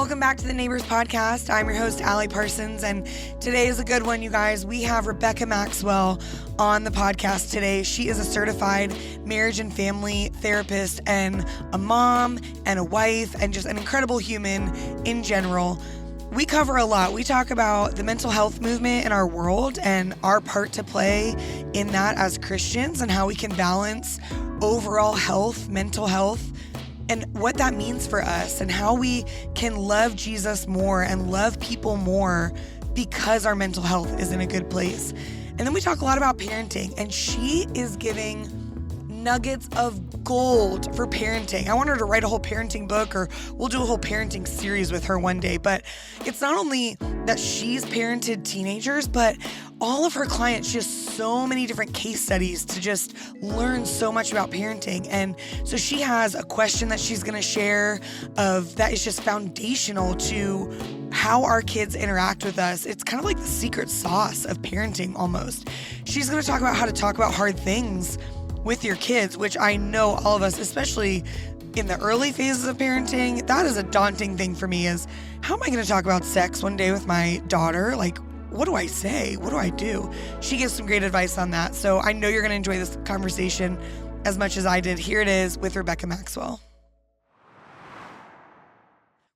Welcome back to the Neighbors Podcast. I'm your host, Allie Parsons, and today is a good one, you guys. We have Rebecca Maxwell on the podcast today. She is a certified marriage and family therapist and a mom and a wife and just an incredible human in general. We cover a lot. We talk about the mental health movement in our world and our part to play in that as Christians and how we can balance overall health, mental health, and what that means for us and how we can love Jesus more and love people more because our mental health is in a good place. And then we talk a lot about parenting, and she is giving nuggets of gold for parenting. I want her to write a whole parenting book, or we'll do a whole parenting series with her one day. But it's not only that she's parented teenagers, but all of her clients, just so many different case studies to just learn so much about parenting. And so she has a question that she's going to share that is just foundational to how our kids interact with us. It's kind of like the secret sauce of parenting almost. She's going to talk about how to talk about hard things with your kids, which I know all of us, especially in the early phases of parenting, that is a daunting thing for me, is how am I going to talk about sex one day with my daughter? Like, what do I say? What do I do? She gives some great advice on that. So I know you're going to enjoy this conversation as much as I did. Here it is with Rebecca Maxwell.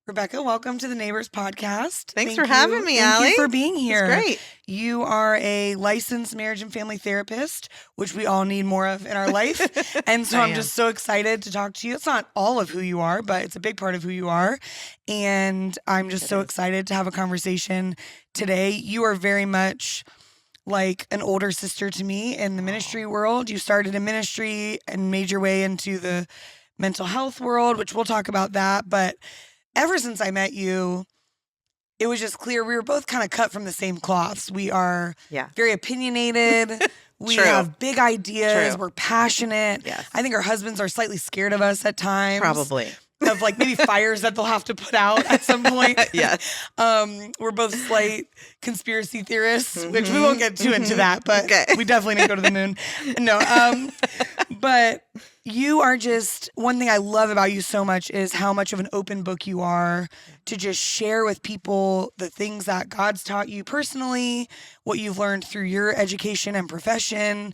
Rebecca, welcome to the Neighbors Podcast. Thanks for having me, Allie. Thank you for being here. It's great. You are a licensed marriage and family therapist, which we all need more of in our life. And so I'm just so excited to talk to you. It's not all of who you are, but it's a big part of who you are. And I'm just so excited to have a conversation today. You are very much like an older sister to me in the ministry world. You started in ministry and made your way into the mental health world, which we'll talk about that. But ever since I met you, it was just clear we were both kind of cut from the same cloths. We are very opinionated. We have big ideas. We're passionate. Yes. I think our husbands are slightly scared of us at times. Probably. Of like maybe fires that they'll have to put out at some point. Yes. We're both slight conspiracy theorists, which we won't get too into that, but we definitely need to go to the moon. No. But you are just, one thing I love about you so much is how much of an open book you are to just share with people the things that God's taught you personally, what you've learned through your education and profession,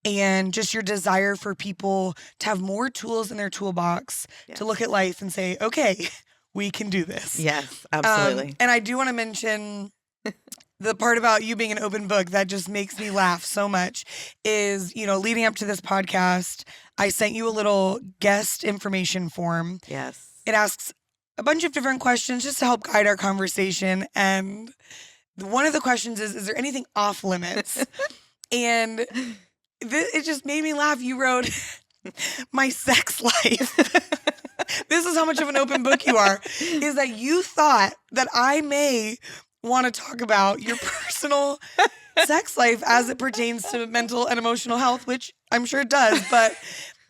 and just your desire for people to have more tools in their toolbox to look at life and say, okay, we can do this. Yes, absolutely. And I do want to mention the part about you being an open book that just makes me laugh so much is, leading up to this podcast, I sent you a little guest information form. Yes. It asks a bunch of different questions just to help guide our conversation. And one of the questions is there anything off limits? And it just made me laugh. You wrote, my sex life. This is how much of an open book you are, is that you thought that I may want to talk about your personal sex life as it pertains to mental and emotional health, which I'm sure it does, but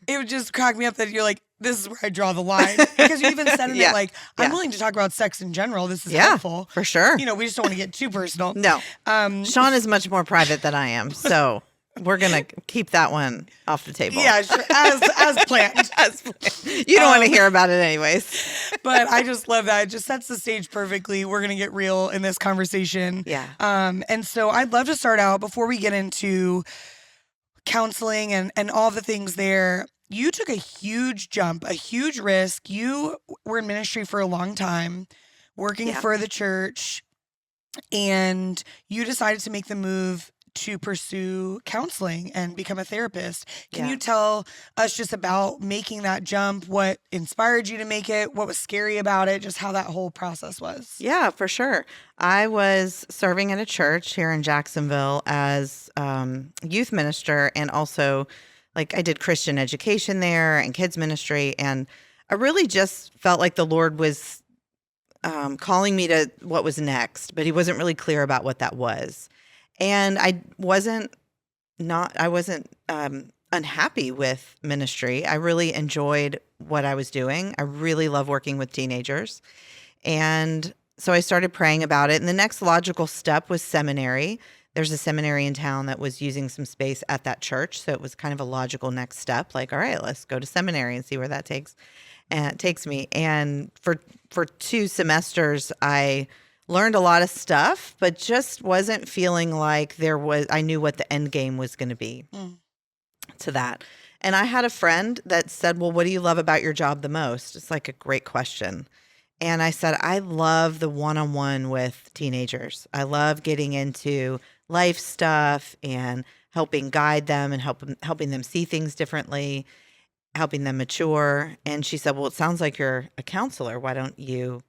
it would just crack me up that you're like, this is where I draw the line. Because you even said in it like, I'm willing to talk about sex in general. This is helpful. For sure. We just don't want to get too personal. No. Sean is much more private than I am, so we're going to keep that one off the table. Yeah, sure. As planned. You don't want to hear about it anyways. But I just love that. It just sets the stage perfectly. We're going to get real in this conversation. Yeah. And so I'd love to start out, before we get into counseling and all the things there, you took a huge jump, a huge risk. You were in ministry for a long time, working for the church, and you decided to make the move to pursue counseling and become a therapist. Can you tell us just about making that jump, what inspired you to make it, what was scary about it, just how that whole process was? Yeah, for sure. I was serving in a church here in Jacksonville as youth minister, and also I did Christian education there and kids ministry. And I really just felt like the Lord was calling me to what was next, but he wasn't really clear about what that was. And I wasn't unhappy with ministry. I really enjoyed what I was doing. I really love working with teenagers. And so I started praying about it. And the next logical step was seminary. There's a seminary in town that was using some space at that church. So it was kind of a logical next step. Like, all right, let's go to seminary and see where that takes. and takes me. And for 2 semesters, I learned a lot of stuff, but just wasn't feeling like I knew what the end game was going to be to that. And I had a friend that said, well, what do you love about your job the most? It's like a great question. And I said, I love the one-on-one with teenagers. I love getting into life stuff and helping guide them and helping them see things differently, helping them mature. And she said, well, it sounds like you're a counselor. Why don't you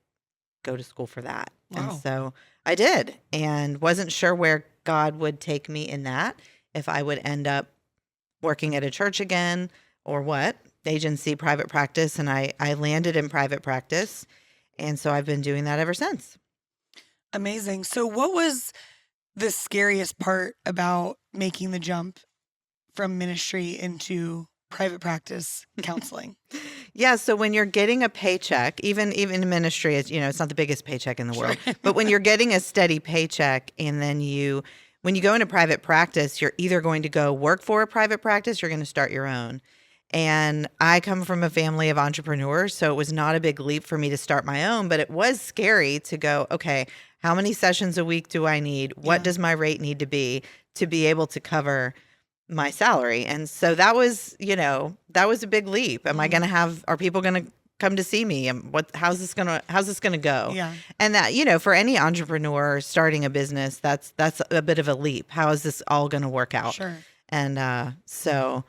go to school for that? Wow. And so I did, and wasn't sure where God would take me in that, if I would end up working at a church again or what, agency, private practice. And I landed in private practice. And so I've been doing that ever since. Amazing. So what was the scariest part about making the jump from ministry into private practice counseling? Yeah. So when you're getting a paycheck, even in ministry, it's not the biggest paycheck in the world, but when you're getting a steady paycheck, and then when you go into private practice, you're either going to go work for a private practice, you're going to start your own. And I come from a family of entrepreneurs, so it was not a big leap for me to start my own, but it was scary to go, okay, how many sessions a week do I need? What does my rate need to be able to cover my salary? And so that was a big leap. Are people going to come to see me? And how's this going to go? Yeah. And that, for any entrepreneur starting a business, that's a bit of a leap. How is this all going to work out? Sure. And so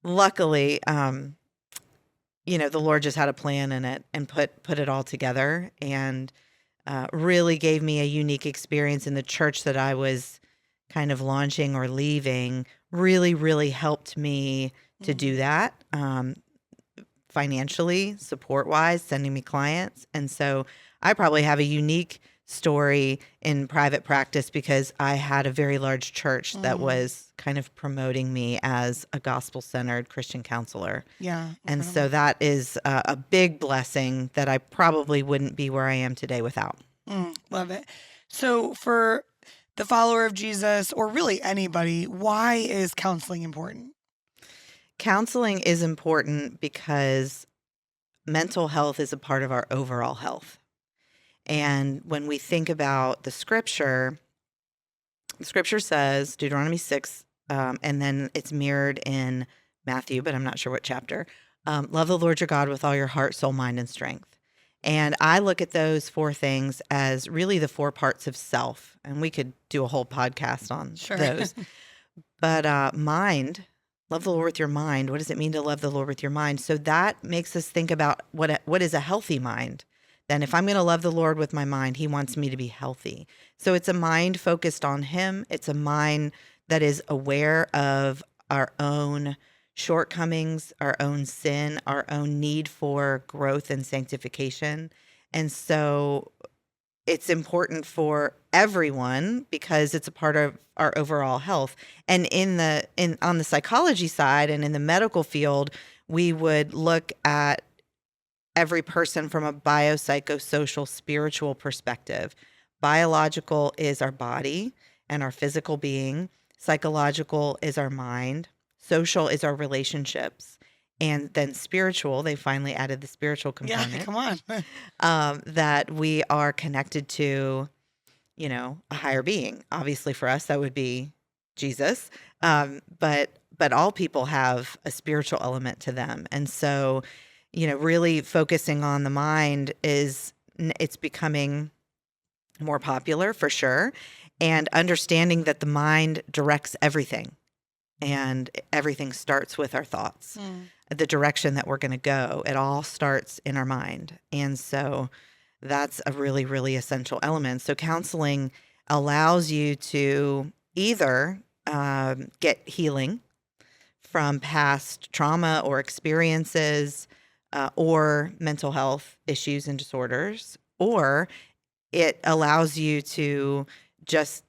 luckily, the Lord just had a plan in it and put it all together, and really gave me a unique experience in the church that I was kind of launching or leaving. Really, really helped me to do that, financially, support-wise, sending me clients. And so I probably have a unique story in private practice because I had a very large church that was kind of promoting me as a gospel-centered Christian counselor. Yeah. And so that is a big blessing that I probably wouldn't be where I am today without. Love it. So for the follower of Jesus, or really anybody, why is counseling important? Counseling is important because mental health is a part of our overall health. And when we think about the scripture says, Deuteronomy 6, and then it's mirrored in Matthew, but I'm not sure what chapter. Love the Lord your God with all your heart, soul, mind, and strength. And I look at those 4 things as really the 4 parts of self. And we could do a whole podcast on those. But mind, love the Lord with your mind. What does it mean to love the Lord with your mind? So that makes us think about what is a healthy mind. Then if I'm going to love the Lord with my mind, he wants me to be healthy. So it's a mind focused on him. It's a mind that is aware of our own shortcomings, our own sin, our own need for growth and sanctification. And so it's important for everyone because it's a part of our overall health. And on the psychology side and in the medical field, we would look at every person from a biopsychosocial spiritual perspective. Biological is our body and our physical being. Psychological is our mind. Social is our relationships. And then spiritual, they finally added the spiritual component. Yeah, come on. That we are connected to, a higher being. Obviously for us, that would be Jesus. But all people have a spiritual element to them. And so, really focusing on the mind it's becoming more popular for sure. And understanding that the mind directs everything. And everything starts with our thoughts, the direction that we're going to go. It all starts in our mind. And so that's a really, really essential element. So counseling allows you to either get healing from past trauma or experiences or mental health issues and disorders, or it allows you to just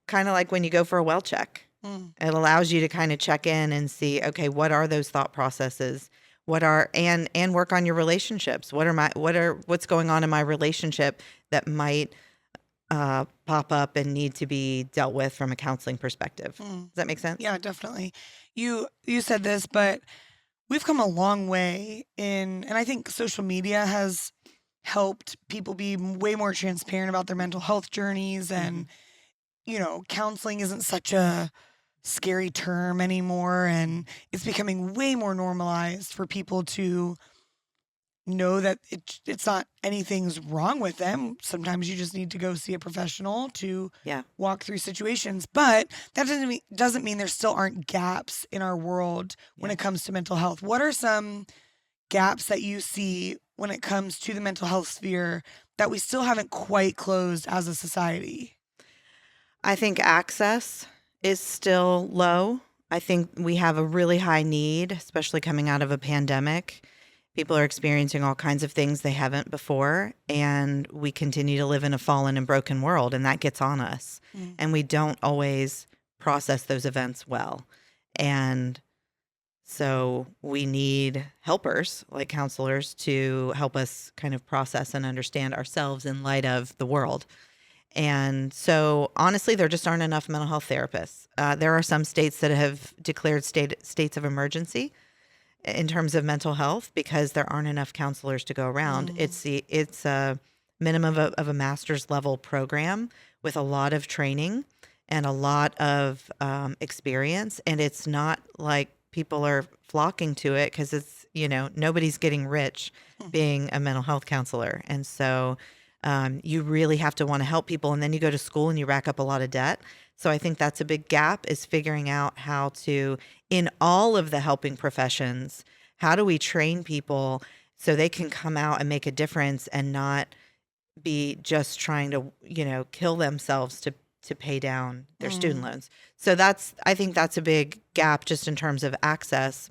kind of like when you go for a well check. It allows you to kind of check in and see, okay, what are those thought processes? And work on your relationships. What's going on in my relationship that might pop up and need to be dealt with from a counseling perspective. Does that make sense? Yeah, definitely. You said this, but we've come a long way and I think social media has helped people be way more transparent about their mental health journeys. And, counseling isn't such a scary term anymore. And it's becoming way more normalized for people to know that it's not anything's wrong with them. Sometimes you just need to go see a professional to Yeah. walk through situations. But that doesn't mean there still aren't gaps in our world when it comes to mental health. What are some gaps that you see when it comes to the mental health sphere that we still haven't quite closed as a society? I think access is still low. I think we have a really high need, especially coming out of a pandemic. People are experiencing all kinds of things they haven't before, and we continue to live in a fallen and broken world, and that gets on us. And we don't always process those events well. And so we need helpers like counselors to help us kind of process and understand ourselves in light of the world. And so honestly, there just aren't enough mental health therapists. There are some states that have declared states of emergency in terms of mental health because there aren't enough counselors to go around. It's a minimum of a master's level program with a lot of training and a lot of experience. And it's not like people are flocking to it because it's, nobody's getting rich being a mental health counselor. And so you really have to want to help people. And then you go to school and you rack up a lot of debt. So I think that's a big gap, is figuring out how to, in all of the helping professions, how do we train people so they can come out and make a difference and not be just trying to, kill themselves to pay down their student loans. So I think that's a big gap just in terms of access.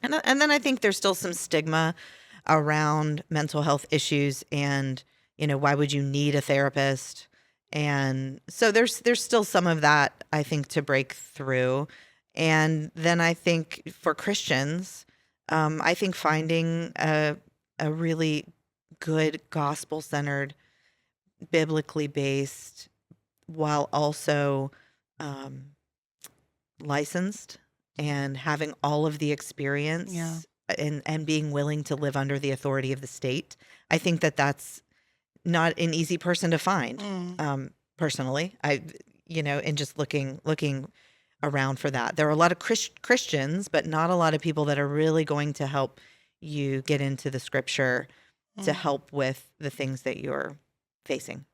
And then I think there's still some stigma around mental health issues and, why would you need a therapist? And so there's still some of that, I think, to break through. And then I think for Christians, I think finding a really good gospel-centered, biblically based, while also licensed and having all of the experience and being willing to live under the authority of the state. I think that's not an easy person to find. Personally, and just looking around for that. There are a lot of Christians, but not a lot of people that are really going to help you get into the scripture to help with the things that you're facing.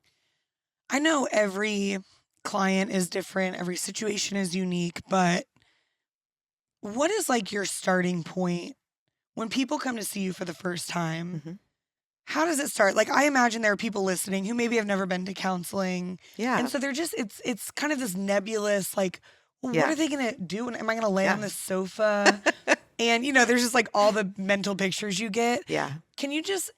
I know every client is different, every situation is unique, but what is like your starting point when people come to see you for the first time? How does it start? Like, I imagine there are people listening who maybe have never been to counseling. Yeah. And so they're just, it's kind of this nebulous, like, well, what are they going to do? Am I going to lay on this sofa? And, there's just like all the mental pictures you get. Yeah. Can you just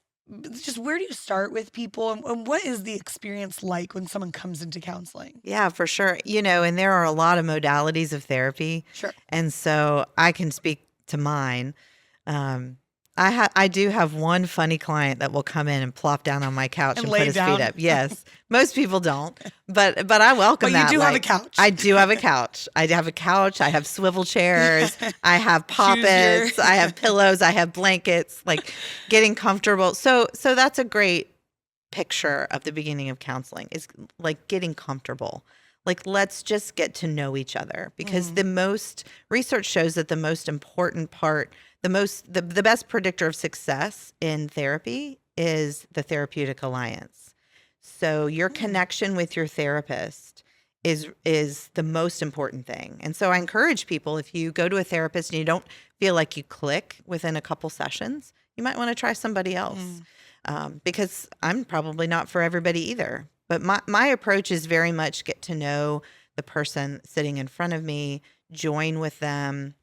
where do you start with people? And what is the experience like when someone comes into counseling? Yeah, for sure. And there are a lot of modalities of therapy. Sure. And so I can speak to mine. I do have one funny client that will come in and plop down on my couch and put his feet up. Yes. Most people don't, but I welcome that. But you do have a couch. I do have a couch. I have a couch. I have swivel chairs. I have poppets. I have pillows. I have blankets, like getting comfortable. So that's a great picture of the beginning of counseling, is like getting comfortable. Like, let's just get to know each other, because the most research shows that the most important part, the best predictor of success in therapy is the therapeutic alliance. So your connection with your therapist is the most important thing. And so I encourage people, if you go to a therapist and you don't feel like you click within a couple sessions, you might want to try somebody else, because I'm probably not for everybody either. But my approach is very much get to know the person sitting in front of me, join with them,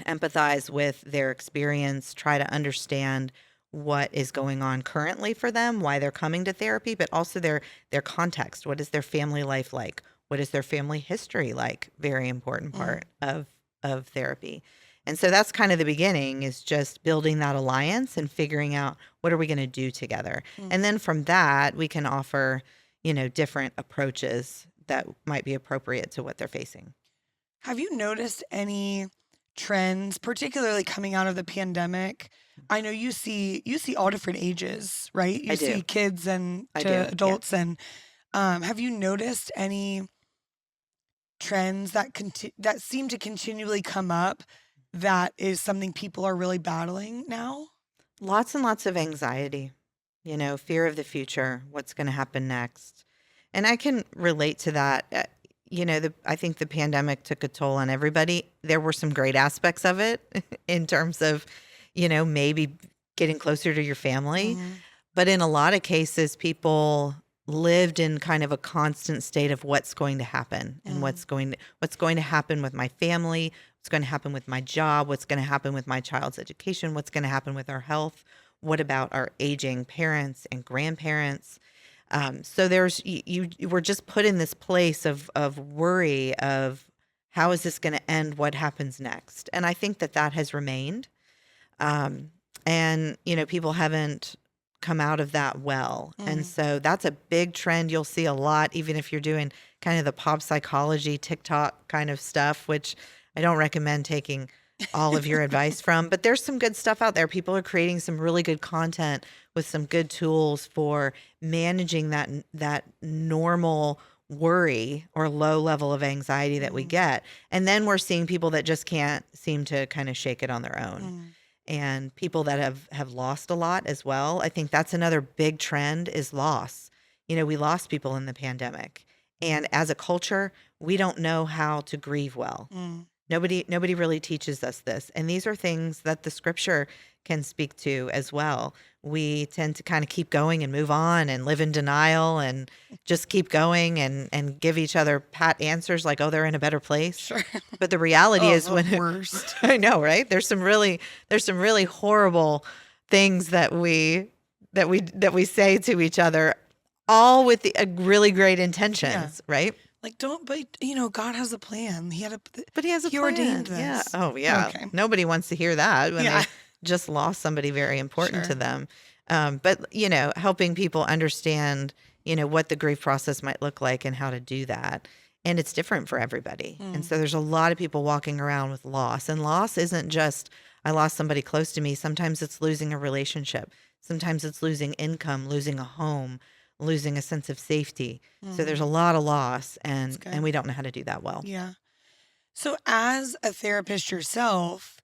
empathize with their experience, try to understand what is going on currently for them, why they're coming to therapy, but also their context. What is their family life like? What is their family history like? Very important part of therapy. And so that's kind of the beginning, is just building that alliance and figuring out what are we going to do together. And then from that, we can offer, different approaches that might be appropriate to what they're facing. Have you noticed any trends, particularly coming out of the pandemic? I know you see all different ages, right? You I do. see kids and I to do. Yeah. adults, and have you noticed any trends that seem to continually come up that is something people are really battling now? Lots and lots of anxiety, fear of the future, what's going to happen next. And I can relate to that. I think the pandemic took a toll on everybody. There were some great aspects of it in terms of, maybe getting closer to your family. Mhm. But in a lot of cases, people lived in kind of a constant state of what's going to happen and what's going to happen with my family, what's going to happen with my job, what's going to happen with my child's education, what's going to happen with our health, what about our aging parents and grandparents. So there's you were just put in this place of worry of how is this going to end? What happens next? And I think that has remained. And people haven't come out of that well. And so that's a big trend you'll see a lot, even if you're doing kind of the pop psychology, TikTok kind of stuff, which I don't recommend taking all of your advice from, but there's some good stuff out there. People are creating some really good content with some good tools for managing that normal worry or low level of anxiety that we get. And then we're seeing people that just can't seem to kind of shake it on their own. And people that have lost a lot as well. I think that's another big trend is loss. We lost people in the pandemic. And as a culture, we don't know how to grieve well. Nobody really teaches us this. And these are things that the scripture can speak to as well. We tend to kind of keep going and move on and live in denial and just keep going and give each other pat answers like, oh, they're in a better place. Sure. But the reality is when worst. I know, right? There's some really horrible things that we say to each other, all with really great intentions, right? Like, but God has a plan. He has a plan. Ordained this. Yeah. Oh, yeah. Okay. Nobody wants to hear that when they just lost somebody very important to them. But helping people understand, what the grief process might look like and how to do that. And it's different for everybody. And so there's a lot of people walking around with loss. And loss isn't just, I lost somebody close to me. Sometimes it's losing a relationship. Sometimes it's losing income, losing a home, losing a sense of safety. So there's a lot of loss, and we don't know how to do that well. Yeah. So as a therapist yourself,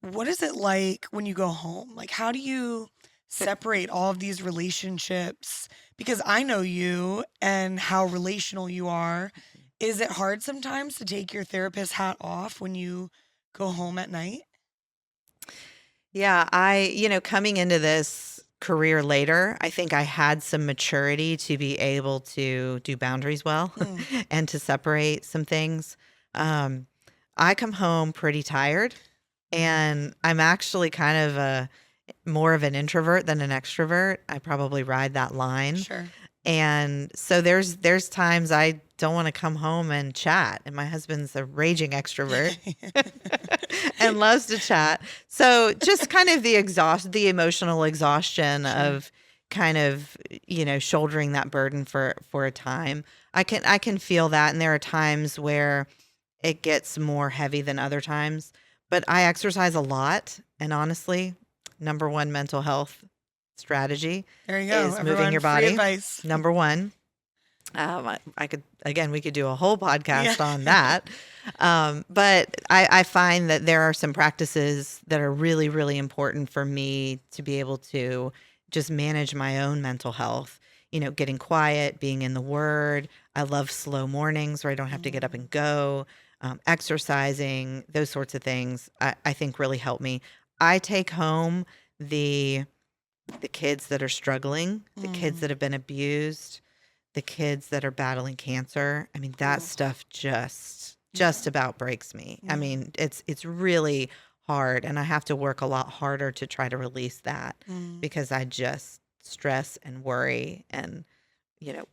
what is it like when you go home? Like, how do you separate all of these relationships? Because I know you and how relational you are. Is it hard sometimes to take your therapist hat off when you go home at night? Yeah, coming into this career later, I think I had some maturity to be able to do boundaries well and to separate some things. I come home pretty tired, and I'm actually kind of more of an introvert than an extrovert. I probably ride that line. Sure. And so there's times I don't want to come home and chat. And my husband's a raging extrovert and loves to chat. So just kind of the emotional exhaustion of kind of, shouldering that burden for a time. I can feel that. And there are times where it gets more heavy than other times. But I exercise a lot. And honestly, number one mental health strategy there you go. is moving your body. Free advice. Number one. We could do a whole podcast on that. But I find that there are some practices that are really, really important for me to be able to just manage my own mental health. Getting quiet, being in the Word. I love slow mornings where I don't have to get up and go. Exercising, those sorts of things, I think really help me. I take home the kids that are struggling, the kids that have been abused, the kids that are battling cancer. I mean, that stuff just about breaks me. I mean, it's really hard, and I have to work a lot harder to try to release that because I just stress and worry and,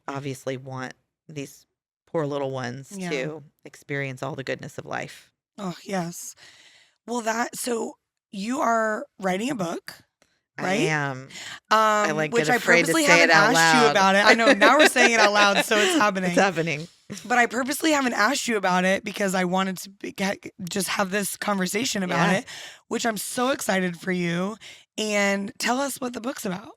obviously want these poor little ones to experience all the goodness of life. Oh, yes. Well, so you are writing a book, right? I am. I Which get I afraid to purposely say it haven't out asked you loud. about it. I know now we're saying it out loud, so it's happening. It's happening. But I purposely haven't asked you about it because I wanted to just have this conversation about it, which I'm so excited for you. And tell us what the book's about.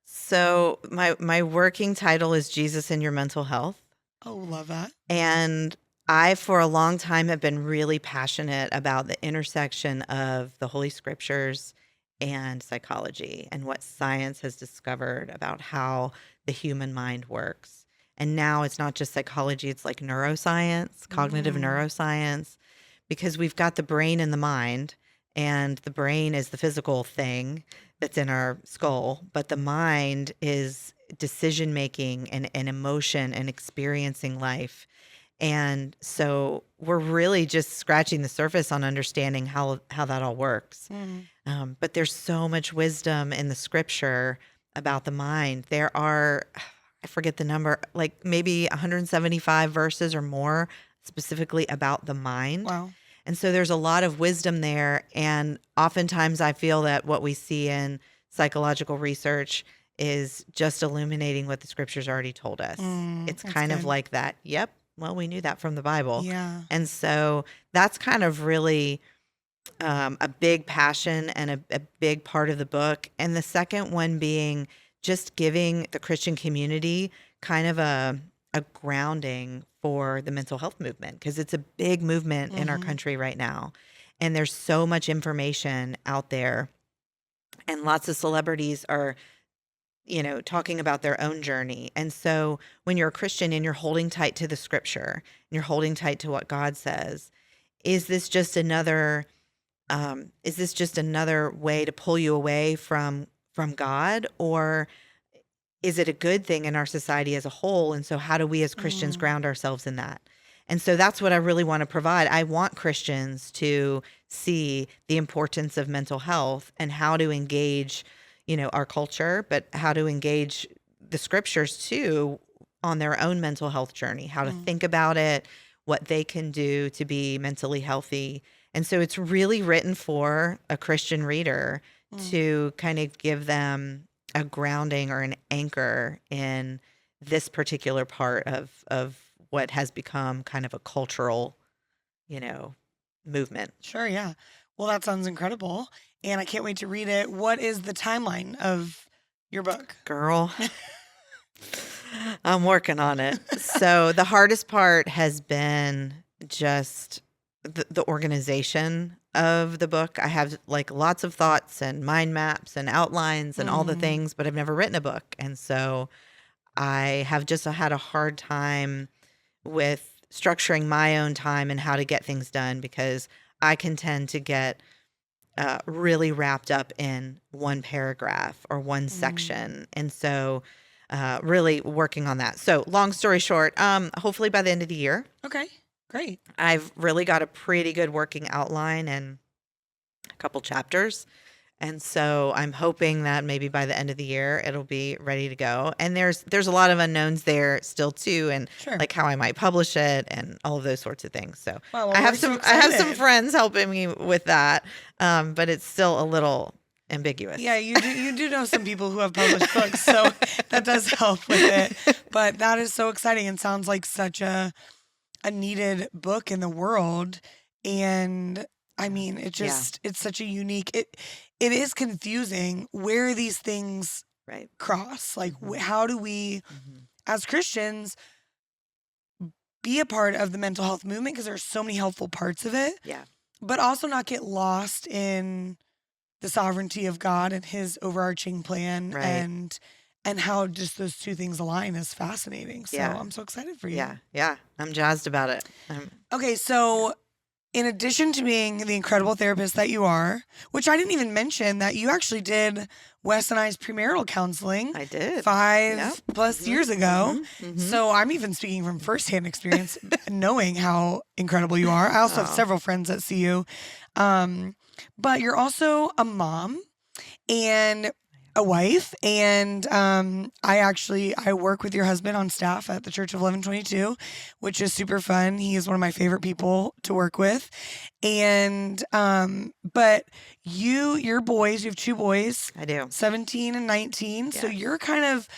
So my working title is Jesus in Your Mental Health. Oh, love that. And I, for a long time, have been really passionate about the intersection of the Holy Scriptures and psychology and what science has discovered about how the human mind works. And now it's not just psychology, it's like neuroscience, cognitive neuroscience, because we've got the brain and the mind, and the brain is the physical thing that's in our skull, but the mind is decision making and emotion and experiencing life. And so we're really just scratching the surface on understanding how that all works. But there's so much wisdom in the scripture about the mind. There are, I forget the number, like maybe 175 verses or more specifically about the mind. Wow. And so there's a lot of wisdom there. And oftentimes I feel that what we see in psychological research is just illuminating what the scriptures already told us. It's kind of like that. Yep. Well, we knew that from the Bible. Yeah. And so that's kind of really a big passion and a big part of the book. And the second one being just giving the Christian community kind of a grounding for the mental health movement, because it's a big movement in our country right now. And there's so much information out there, and lots of celebrities are, talking about their own journey. And so when you're a Christian and you're holding tight to the scripture and you're holding tight to what God says, is this just another way to pull you away from God, or is it a good thing in our society as a whole? And so how do we as Christians ground ourselves in that? And so that's what I really want to provide. I want Christians to see the importance of mental health and how to engage, our culture, but how to engage the scriptures too on their own mental health journey, how to think about it, what they can do to be mentally healthy. And so it's really written for a Christian reader to kind of give them a grounding or an anchor in this particular part of what has become kind of a cultural, movement. Sure, yeah. Well, that sounds incredible, and I can't wait to read it. What is the timeline of your book? Girl, I'm working on it. So the hardest part has been just the organization of the book. I have like lots of thoughts and mind maps and outlines and all the things, but I've never written a book. And so I have just had a hard time with structuring my own time and how to get things done, because I can tend to get really wrapped up in one paragraph or one section. And so really working on that. So long story short, hopefully by the end of the year. Okay, great. I've really got a pretty good working outline and a couple chapters. And so I'm hoping that maybe by the end of the year, it'll be ready to go. And there's a lot of unknowns there still too. And like how I might publish it and all of those sorts of things. So well, I have some friends helping me with that. But it's still a little ambiguous. Yeah, you do know some people who have published books, so that does help with it. But that is so exciting and sounds like such a needed book in the world. And I mean, it's such a unique, it is confusing where these things cross. Like, how do we, as Christians, be a part of the mental health movement? Because there's so many helpful parts of it. Yeah. But also not get lost in the sovereignty of God and his overarching plan, and how just those two things align is fascinating. So I'm so excited for you. Yeah. I'm jazzed about it. Okay, so in addition to being the incredible therapist that you are, which I didn't even mention that you actually did Wes and I's premarital counseling. I did. 5+ years ago. So I'm even speaking from firsthand experience, knowing how incredible you are. I also have several friends that see you. But you're also a mom and a wife, and I work with your husband on staff at the Church of 1122, which is super fun. He is one of my favorite people to work with. And but your boys, you have 2 boys. I do. 17 and 19. So you're kind of,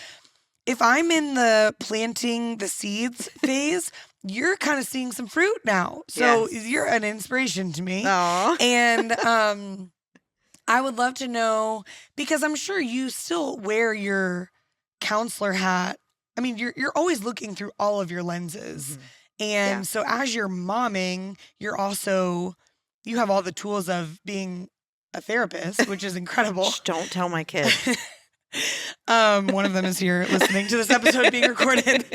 if I'm in the planting the seeds phase, you're kind of seeing some fruit now. So Yes. you're an inspiration to me. Aw. And I would love to know, because I'm sure you still wear your counselor hat. I mean, you're always looking through all of your lenses. And Yeah. so as you're momming, you have all the tools of being a therapist, which is incredible. Shh, don't tell my kids. One of them is here listening to this episode being recorded.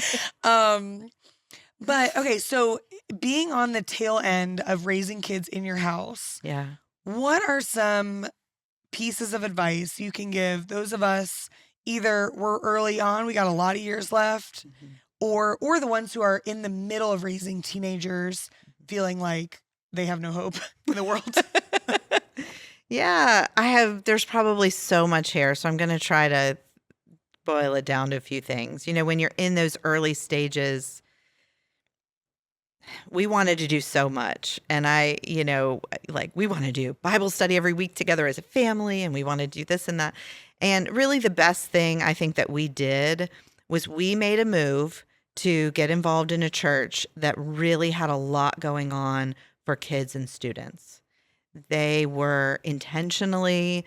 But okay, so being on the tail end of raising kids in your house, Yeah. what are some pieces of advice you can give those of us, either we're early on, we got a lot of years left, or the ones who are in the middle of raising teenagers, feeling like they have no hope in the world? Yeah, there's probably so much here, so I'm going to try to boil it down to a few things. When you're in those early stages, we wanted to do so much. And we want to do Bible study every week together as a family, and we want to do this and that. And really the best thing I think that we did was we made a move to get involved in a church that really had a lot going on for kids and students. They were intentionally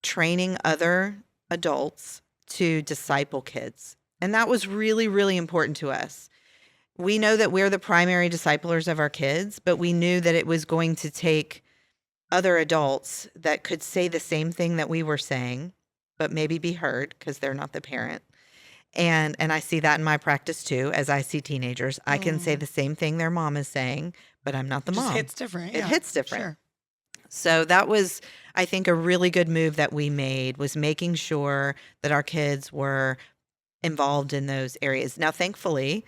training other adults to disciple kids. And that was really, really important to us. We know that we're the primary disciplers of our kids, but we knew that it was going to take other adults that could say the same thing that we were saying, but maybe be heard because they're not the parent. And I see that in my practice too. As I see teenagers, I can say the same thing their mom is saying, but I'm not the mom. Just hits different. It Yeah, hits different. Sure. So that was, I think, a really good move that we made, was making sure that our kids were involved in those areas. Now, thankfully,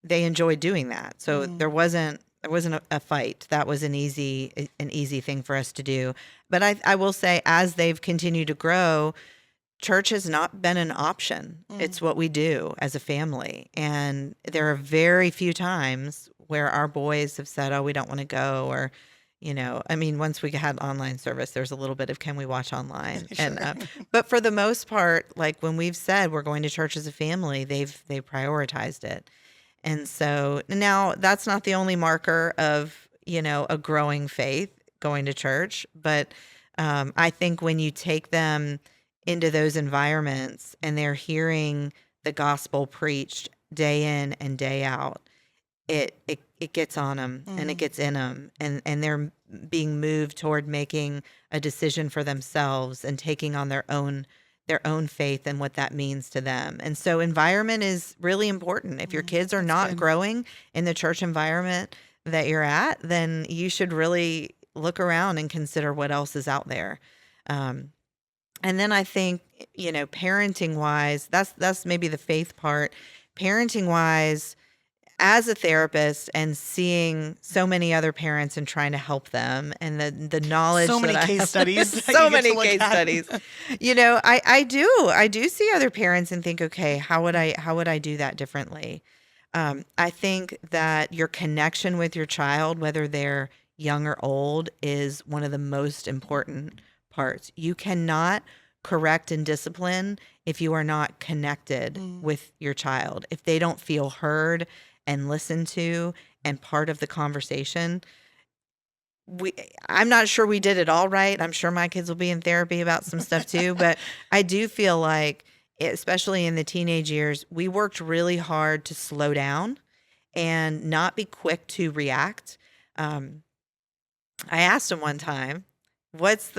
they enjoyed doing that. So there wasn't a fight. That was an easy thing for us to do. But I will say, as they've continued to grow, church has not been an option. It's what we do as a family. And there are very few times where our boys have said, oh, we don't want to go, or, once we had online service, there's a little bit of, can we watch online? Sure. And but for the most part, like when we've said we're going to church as a family, they've prioritized it. And so now that's not the only marker of, a growing faith, going to church. But I think when you take them into those environments and they're hearing the gospel preached day in and day out, it gets on them and it gets in them, and they're being moved toward making a decision for themselves and taking on their own faith and what that means to them. And so environment is really important. If your kids are not growing in the church environment that you're at, then you should really look around and consider what else is out there. And then I think, parenting wise, that's maybe the faith part. Parenting wise, as a therapist and seeing so many other parents and trying to help them, and the knowledge, so many that case studies, so many case studies. I do see other parents and think, okay, how would I do that differently? I think that your connection with your child, whether they're young or old, is one of the most important parts. You cannot correct and discipline if you are not connected with your child. If they don't feel heard and listened to and part of the conversation. I'm not sure we did it all right. I'm sure my kids will be in therapy about some stuff too, but I do feel like, especially in the teenage years, we worked really hard to slow down and not be quick to react. I asked him one time, what's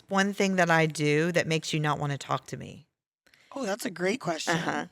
one thing that I do that makes you not want to talk to me? Oh, that's a great question.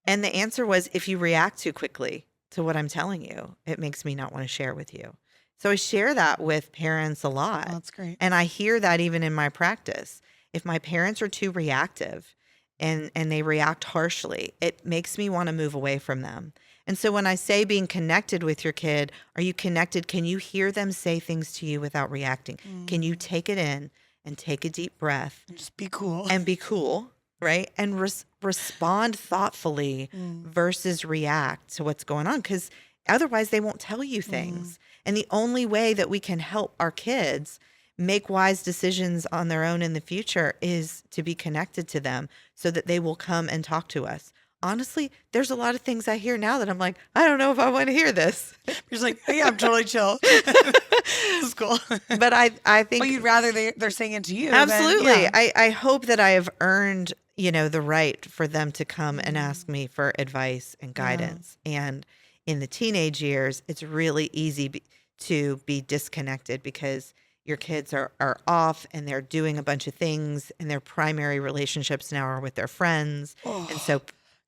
And the answer was, if you react too quickly to what I'm telling you, it makes me not want to share with you. So I share that with parents a lot. Oh, that's great. And I hear that even in my practice. If my parents are too reactive and they react harshly, it makes me want to move away from them. And so when I say being connected with your kid, are you connected? Can you hear them say things to you without reacting? Can you take it in and take a deep breath? And just be cool. And be cool, right? And respond thoughtfully versus react to what's going on, because otherwise they won't tell you things. And the only way that we can help our kids make wise decisions on their own in the future is to be connected to them so that they will come and talk to us. honestly, there's a lot of things I hear now that I'm like, I don't know if I want to hear this. You're just like, oh, yeah, I'm totally chill. This is cool. But I think Well, you'd rather they're saying it to you. absolutely. Than, yeah. I hope that I have earned, the right for them to come and ask me for advice and guidance. And in the teenage years, it's really easy to be disconnected because your kids are off and they're doing a bunch of things and their primary relationships now are with their friends. And so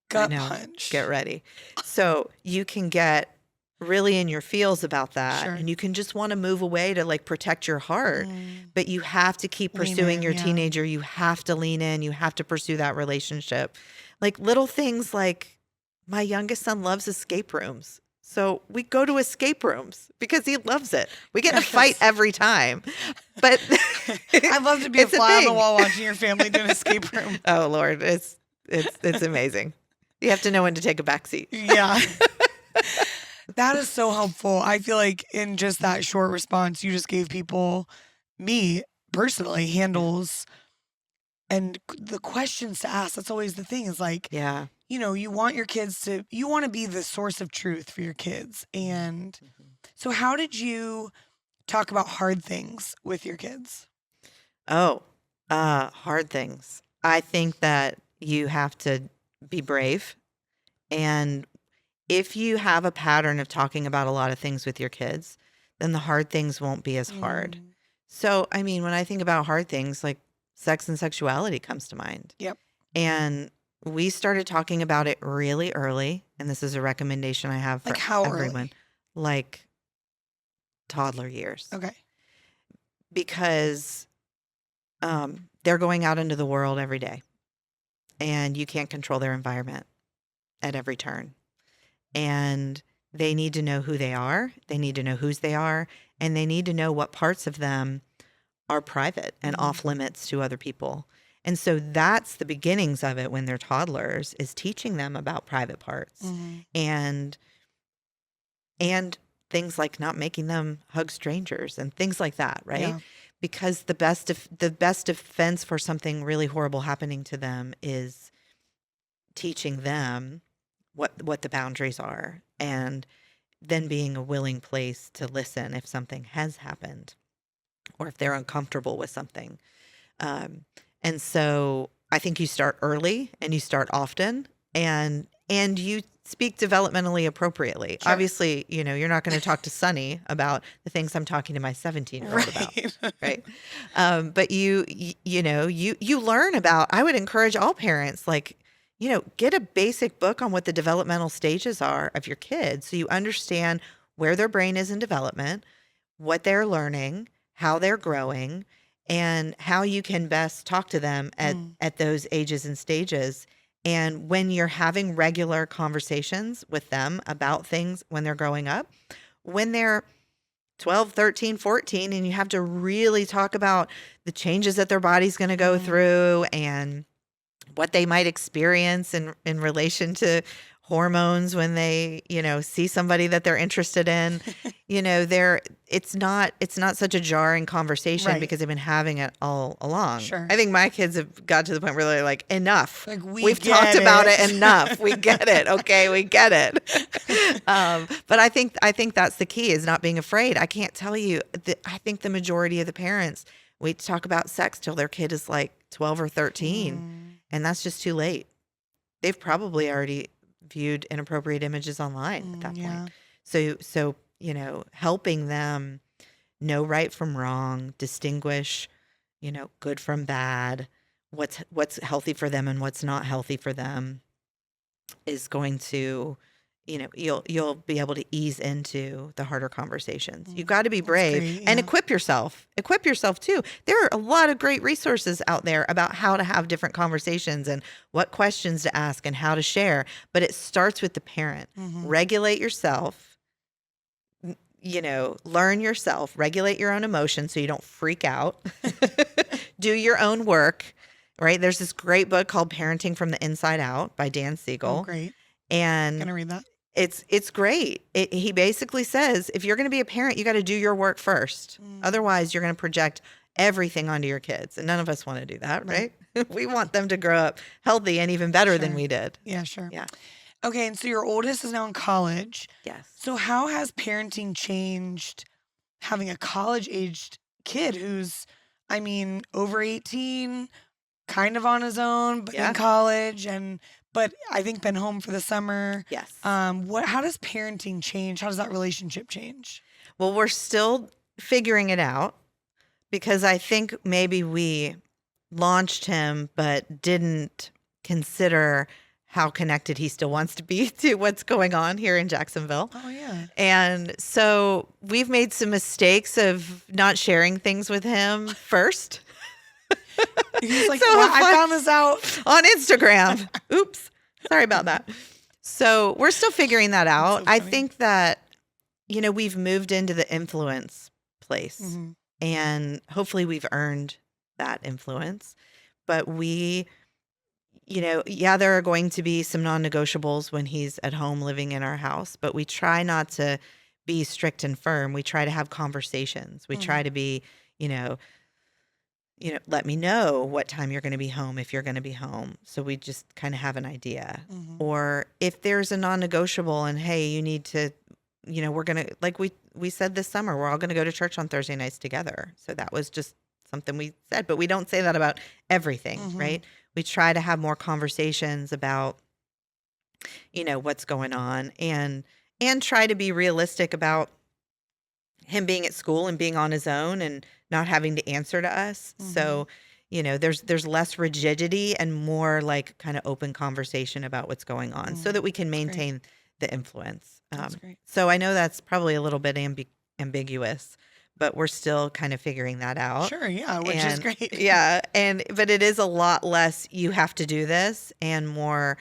gut punch. Get ready. So you can get really in your feels about that. Sure. And you can just want to move away to like protect your heart. But you have to keep Lean pursuing in, your yeah. teenager. You have to lean in. You have to pursue that relationship. Like little things like my youngest son loves escape rooms. So we go to escape rooms because he loves it. We get in a fight every time. But I'd love to be a fly on the wall watching your family do an escape room. Oh Lord, it's amazing. You have to know when to take a back seat. Yeah. That is so helpful. I feel like in just that short response, you just gave people, me personally, handles and the questions to ask. That's always the thing is like, Yeah. You want your kids you want to be the source of truth for your kids. And so how did you talk about hard things with your kids? Oh, hard things. I think that you have to be brave. And if you have a pattern of talking about a lot of things with your kids, then the hard things won't be as hard. So, I mean, when I think about hard things, like sex and sexuality comes to mind. Yep. And we started talking about it really early. And this is a recommendation I have for Like how everyone. early? Like toddler years. Okay. Because they're going out into the world every day. And you can't control their environment at every turn. And they need to know who they are. They need to know whose they are. And they need to know what parts of them are private and off limits to other people. And so that's the beginnings of it when they're toddlers, is teaching them about private parts and things like not making them hug strangers and things like that, right? Yeah. Because the best defense for something really horrible happening to them is teaching them what the boundaries are, and then being a willing place to listen if something has happened or if they're uncomfortable with something. And so I think you start early and you start often, and you speak developmentally appropriately. Sure. Obviously, you're not going to talk to Sonny about the things I'm talking to my 17-year-old about, right? But you learn about. I would encourage all parents, like, get a basic book on what the developmental stages are of your kids, so you understand where their brain is in development, what they're learning, how they're growing, and how you can best talk to them at those ages and stages. And when you're having regular conversations with them about things when they're growing up, when they're 12, 13, 14, and you have to really talk about the changes that their body's going to go through and what they might experience in relation to hormones when they, see somebody that they're interested in, it's not such a jarring conversation because they've been having it all along. Sure. I think my kids have got to the point where they're like, enough. Like, we've talked about it enough. We get it. Okay, we get it. But I think that's the key, is not being afraid. I can't tell you that I think the majority of the parents wait to talk about sex till their kid is like 12 or 13. And that's just too late. They've probably already viewed inappropriate images online at that point. So, helping them know right from wrong, distinguish, good from bad, what's healthy for them and what's not healthy for them, is going to, you'll be able to ease into the harder conversations. You've got to be brave and equip yourself. Equip yourself too. There are a lot of great resources out there about how to have different conversations and what questions to ask and how to share. But it starts with the parent. Regulate yourself, learn yourself, regulate your own emotions so you don't freak out. Do your own work, right? There's this great book called Parenting from the Inside Out by Dan Siegel. Oh, great. And Gonna read that. It's great. He basically says, if you're going to be a parent, you got to do your work first. Otherwise, you're going to project everything onto your kids. And none of us want to do that, right? we want them to grow up healthy and even better than Sure. we did. Yeah, sure. Yeah. Okay, and so your oldest is now in college. Yes. So how has parenting changed having a college-aged kid who's, I mean, over 18, kind of on his own, but Yeah. in college, but I think been home for the summer. Yes. How does parenting change? How does that relationship change? Well, we're still figuring it out because I think maybe we launched him but didn't consider how connected he still wants to be to what's going on here in Jacksonville. Oh yeah. And so we've made some mistakes of not sharing things with him first. He's like, So "Well, I fun. found this out On Instagram. Oops. Sorry about that. So we're still figuring that out. so I funny. think that, we've moved into the influence place Mhm. and hopefully we've earned that influence. But we, there are going to be some non-negotiables when he's at home living in our house, but we try not to be strict and firm. We try to have conversations. We try to be, let me know what time you're going to be home if you're going to be home. So we just kind of have an idea. Mhm. Or if there's a non-negotiable and hey, you need to, we're going to, like we said this summer, we're all going to go to church on Thursday nights together. So that was just something we said, but we don't say that about everything, Mhm. right? We try to have more conversations about, what's going on and try to be realistic about him being at school and being on his own and not having to answer to us. So, there's less rigidity and more like kind of open conversation about what's going on so that we can maintain the influence. That's great. So I know that's probably a little bit ambiguous, but we're still kind of figuring that out. Sure, yeah, which is great. Yeah. But it is a lot less, you have to do this and more,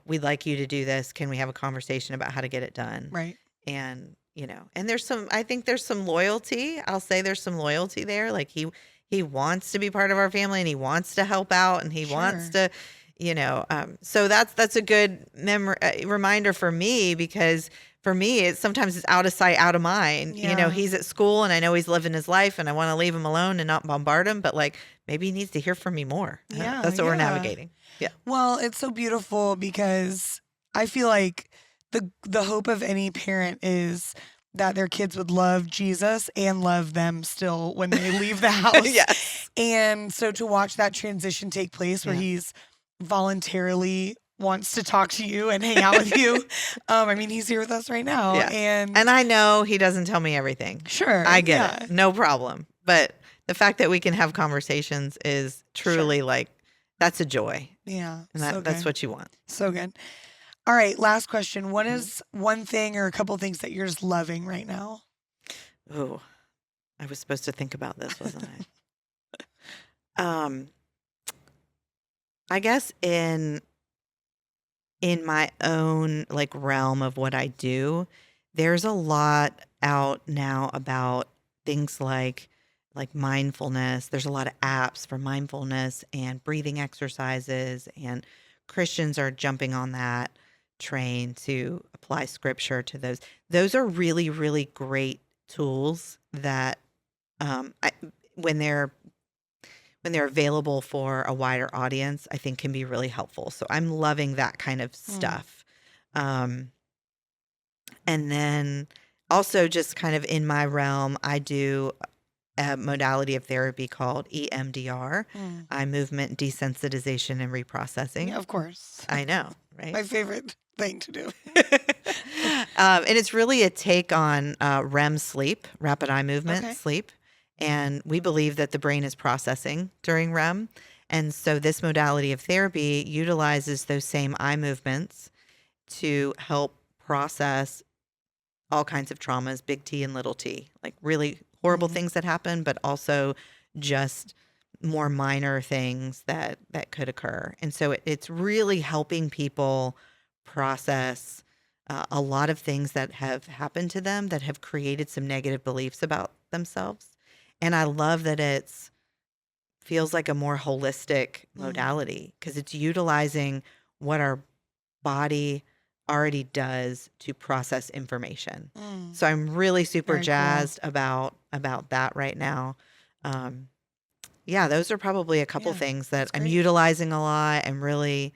we'd like you to do this. Can we have a conversation about how to get it done? Right. And, and I think there's some loyalty. I'll say there's some loyalty there. Like he wants to be part of our family and he wants to help out and he wants to, so that's a good reminder for me because for me, sometimes it's out of sight, out of mind. Yeah. He's at school and I know he's living his life and I want to leave him alone and not bombard him, but like maybe he needs to hear from me more. Yeah, That's what we're yeah. navigating. Yeah. Well, it's so beautiful because I feel like the hope of any parent is that their kids would love Jesus and love them still when they leave the house. Yes. And so to watch that transition take place where he's voluntarily wants to talk to you and hang out with you. I mean, he's here with us right now. Yeah. And I know he doesn't tell me everything. Sure. I get it. No problem. But the fact that we can have conversations is truly like, that's a joy. Yeah. And that's what you want. So good. All right. Last question. What is one thing or a couple things that you're just loving right now? Oh, I was supposed to think about this, wasn't I? I guess in my own like realm of what I do, there's a lot out now about things like mindfulness. There's a lot of apps for mindfulness and breathing exercises, and Christians are jumping on that train to apply scripture to those. Those are really, really great tools that when they're available for a wider audience, I think can be really helpful. So I'm loving that kind of stuff. And then also just kind of in my realm, I do a modality of therapy called EMDR, eye movement desensitization and reprocessing. Yeah, of course. I know, right? My favorite thing to do. And it's really a take on REM sleep, rapid eye movement sleep. And we believe that the brain is processing during REM. And so this modality of therapy utilizes those same eye movements to help process all kinds of traumas, big T and little t, like really horrible things that happen, but also just more minor things that could occur. And so it's really helping people process a lot of things that have happened to them that have created some negative beliefs about themselves. And I love that it's feels like a more holistic modality because it's utilizing what our body already does to process information. So I'm really super Very jazzed about that right now. yeah, those are probably a couple Yeah, things that that's I'm great. utilizing a lot and really,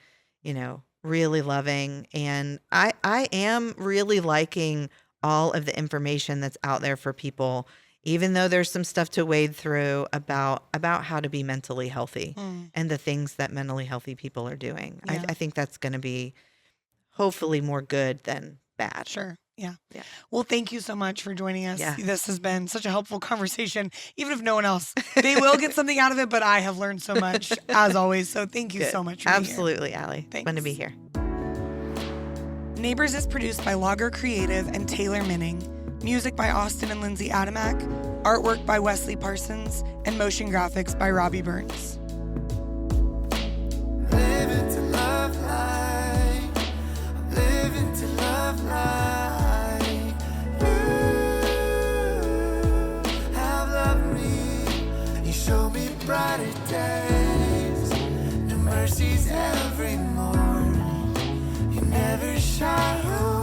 really loving. And I am really liking all of the information that's out there for people, even though there's some stuff to wade through about how to be mentally healthy Mm, and the things that mentally healthy people are doing. yeah, I think that's going to be hopefully more good than bad. sure. Yeah. Yeah. Well, thank you so much for joining us. Yeah. This has been such a helpful conversation. Even if no one else, they will get something out of it, but I have learned so much as always. So thank you Good. so much for being here. Absolutely, Allie. Thanks. Fun to be here. Neighbors is produced by Logger Creative and Taylor Minning. Music by Austin and Lindsay Adamak. Artwork by Wesley Parsons. And motion graphics by Robbie Burns. Living to love like, living to love like you have loved me. You show me brighter days, new mercies every morning. You never shy away.